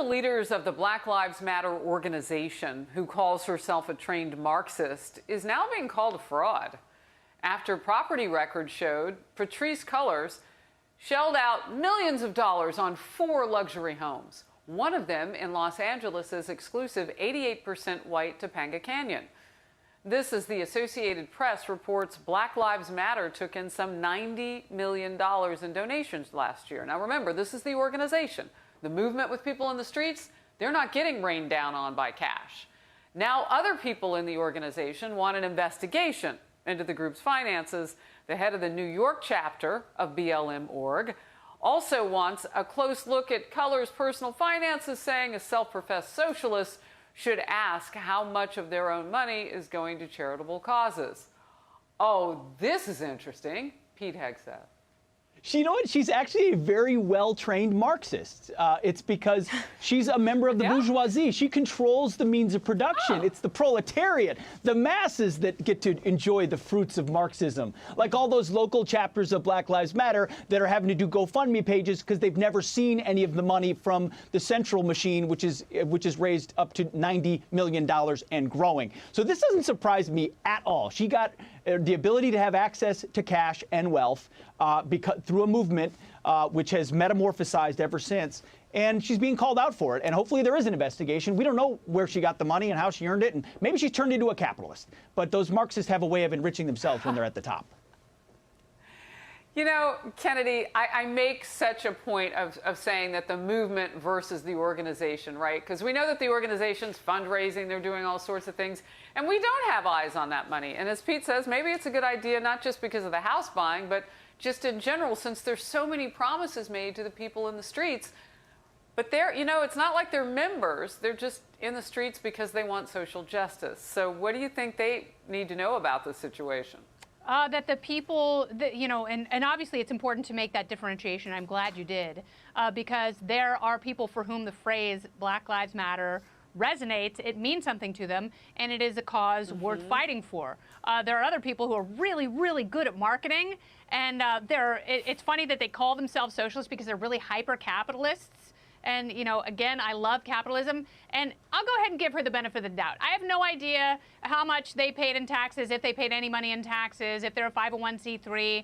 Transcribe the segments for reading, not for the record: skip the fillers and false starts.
the leaders of the Black Lives Matter organization, who calls herself a trained Marxist, is now being called a fraud after property records showed Patrisse Khan-Cullors shelled out millions of dollars on 4 luxury homes. One of them in Los Angeles' exclusive 88% white Topanga Canyon. This, as the Associated Press reports, Black Lives Matter took in some $90 million in donations last year. Now remember, this is the organization. The movement with people in the streets, they're not getting rained down on by cash. Now other people in the organization want an investigation into the group's finances. The head of the New York chapter of BLM.org also wants a close look at Cullors' personal finances, saying a self-professed socialist should ask how much of their own money is going to charitable causes. Oh, this is interesting, Pete Hegseth. You know what? She's actually a very well-trained Marxist. It's because she's a member of the bourgeoisie. She controls the means of production. It's the proletariat, the masses that get to enjoy the fruits of Marxism. Like all those local chapters of Black Lives Matter that are having to do GoFundMe pages because they've never seen any of the money from the central machine, which is raised up to $90 million and growing. So this doesn't surprise me at all. She got the ability to have access to cash and wealth through a movement which has metamorphosized ever since. And she's being called out for it. And hopefully there is an investigation. We don't know where she got the money and how she earned it. And maybe she's turned into a capitalist. But those Marxists have a way of enriching themselves when they're at the top. You know, Kennedy, I make such a point of saying that the movement versus the organization, right? Because we know that the organization's fundraising, they're doing all sorts of things, and we don't have eyes on that money. And as Pete says, maybe it's a good idea, not just because of the house buying, but just in general, since there's so many promises made to the people in the streets. But they're, you know, it's not like they're members. They're just in the streets because they want social justice. So what do you think they need to know about this situation? That the people, you know, and obviously it's important to make that differentiation. I'm glad you did, because there are people for whom the phrase Black Lives Matter resonates. It means something to them, and it is a cause worth fighting for. There are other people who are really, really good at marketing, and it's funny that they call themselves socialists because they're really hyper-capitalists. And, you know, again, I love capitalism. And I'll go ahead and give her the benefit of the doubt. I have no idea how much they paid in taxes, if they paid any money in taxes, if they're a 501c3.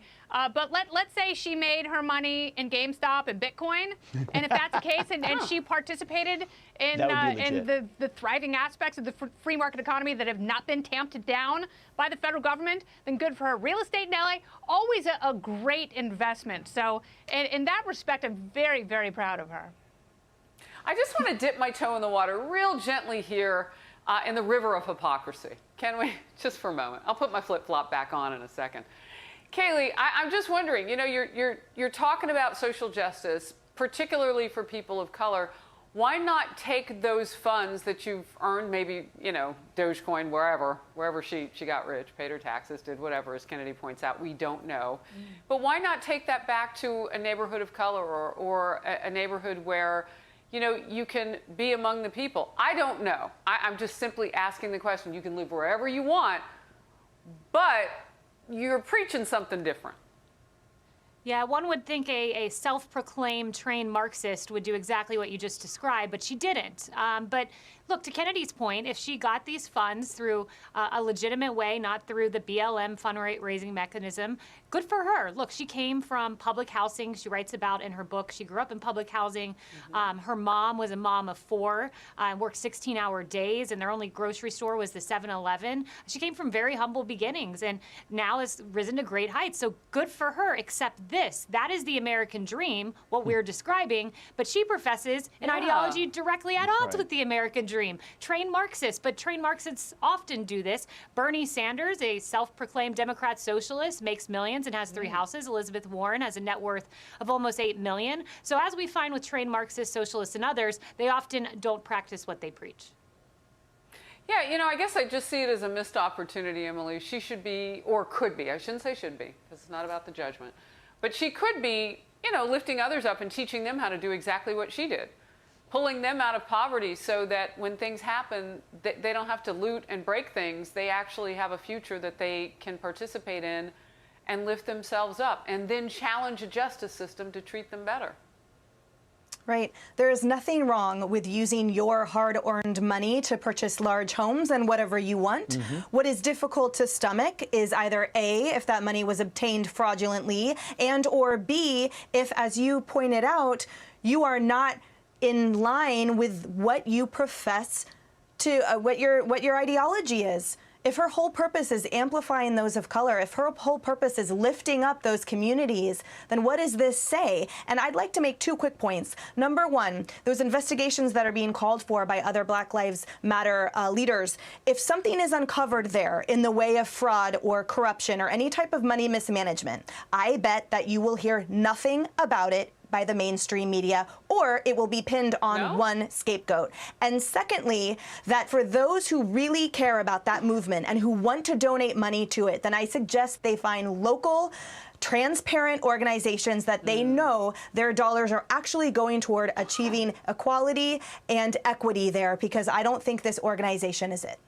But let's say she made her money in GameStop and Bitcoin. And if that's the case, and she participated in the thriving aspects of the free market economy that have not been tamped down by the federal government, then good for her. Real estate in LA, always a great investment. So in that respect, I'm very, very proud of her. I just want to dip my toe in the water real gently here in the river of hypocrisy. Can we? Just for a moment. I'll put my flip-flop back on in a second. Kayleigh, I'm just wondering, you know, you're talking about social justice, particularly for people of color. Why not take those funds that you've earned, maybe, you know, Dogecoin, wherever she got rich, paid her taxes, did whatever, as Kennedy points out, we don't know. But why not take that back to a neighborhood of color or a neighborhood where, you know, you can be among the people? I don't know. I'm just simply asking the question. You can live wherever you want, but you're preaching something different. Yeah, one would think a self-proclaimed trained Marxist would do exactly what you just described, but she didn't. But look, to Kennedy's point, if she got these funds through a legitimate way, not through the BLM fundraising mechanism, good for her. Look, she came from public housing. She writes about in her book, she grew up in public housing. Her mom was a mom of 4, worked 16-hour days, and their only grocery store was the 7-Eleven. She came from very humble beginnings and now has risen to great heights. So good for her, except this. That is the American dream, what we're describing, but she professes an ideology directly at odds with the American dream. Trained Marxists, but trained Marxists often do this. Bernie Sanders, a self-proclaimed Democrat socialist, makes millions and has 3 houses. Elizabeth Warren has a net worth of almost $8 million. So as we find with trained Marxists, socialists, and others, they often don't practice what they preach. Yeah, you know, I guess I just see it as a missed opportunity, Emily. She should be, or could be, I shouldn't say should be, because it's not about the judgment, but she could be, you know, lifting others up and teaching them how to do exactly what she did. Pulling them out of poverty so that when things happen, they don't have to loot and break things. They actually have a future that they can participate in and lift themselves up, and then challenge a justice system to treat them better. Right. There is nothing wrong with using your hard-earned money to purchase large homes and whatever you want. What is difficult to stomach is either A, if that money was obtained fraudulently, and or B, if, as you pointed out, you are not in line with what you profess to, what your ideology is. If her whole purpose is amplifying those of color, if her whole purpose is lifting up those communities, then what does this say? And I'd like to make 2 quick points. Number one, those investigations that are being called for by other Black Lives Matter leaders, if something is uncovered there in the way of fraud or corruption or any type of money mismanagement, I bet that you will hear nothing about it by the mainstream media, or it will be pinned on one scapegoat. And secondly, that for those who really care about that movement and who want to donate money to it, then I suggest they find local, transparent organizations that they know their dollars are actually going toward achieving equality and equity there, because I don't think this organization is it.